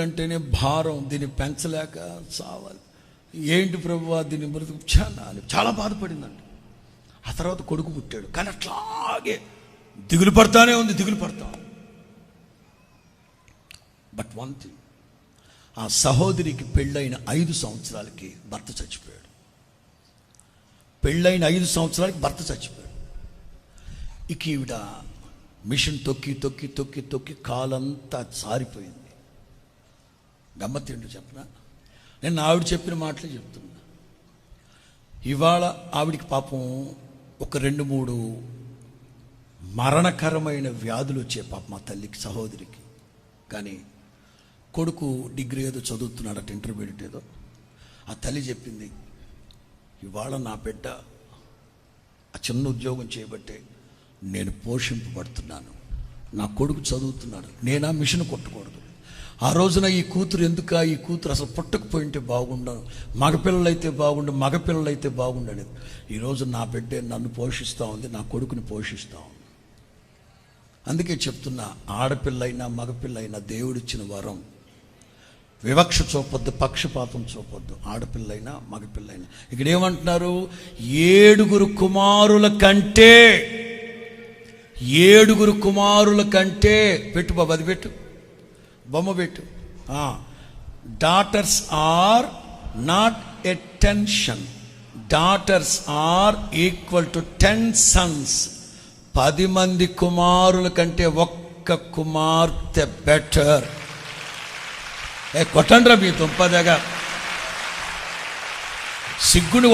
అంటేనే భారం, దీన్ని పెంచలేక చావాలి. ఏంటి ప్రభువా దీన్ని బ్రతుకుచానా అని చాలా బాధపడిందంట. ఆ తర్వాత కొడుకు పుట్టాడు, కానీ అట్లాగే దిగులు పడతానే ఉంది, దిగులు పడతాం. బట్ వన్ థింగ్, ఆ సహోదరికి పెళ్ళైన 5 సంవత్సరాలకి భర్త చచ్చిపోయాడు. పెళ్ళైన 5 సంవత్సరాలకి భర్త చచ్చిపోయాడు. ఇక ఈవిడ మిషన్ తొక్కి తొక్కి తొక్కి తొక్కి కాలంతా జారిపోయింది. గమ్మత్తేంటో చెప్పనా, నేను ఆవిడ చెప్పిన మాటలే చెప్తున్నా. ఇవాళ ఆవిడికి పాపం ఒక 2-3 మరణకరమైన వ్యాధులు వచ్చే పాప మా తల్లికి, సహోదరికి. కానీ కొడుకు డిగ్రీ ఏదో చదువుతున్నాడట, ఇంటర్మీడియట్ ఏదో. ఆ తల్లి చెప్పింది, ఇవాళ నా బిడ్డ ఆ చిన్న ఉద్యోగం చేయబట్టే నేను పోషింపబడుతున్నాను. నా కొడుకు చదువుతున్నాడు, నేనా మిషన్ కొట్టకూడదు. ఆ రోజున ఈ కూతురు ఈ కూతురు అసలు పుట్టకపోయింటే బాగుండు, మగపిల్లలైతే బాగుండు అనేది. ఈరోజు నా బిడ్డే నన్ను పోషిస్తూ ఉంది, నా కొడుకుని పోషిస్తూ ఉంది. అందుకే చెప్తున్నా, ఆడపిల్లైనా మగపిల్లైనా దేవుడిచ్చిన వరం. వివక్ష చూపొద్దు, పక్షపాతం చూపొద్దు. ఆడపిల్లైనా మగపిల్లైనా. ఇక్కడ ఏమంటున్నారు, 7 కుమారుల కంటే పెట్టు బాబు, అది పెట్టు, బొమ్మ పెట్టు. Daughters are not a tension, daughters are equal to 10 sons. 10 మంది కుమారుల కంటే ఒక్క కుమార్తె బెటర్. కొట్టండ్రా మీ తుంపదగా సిగ్గుని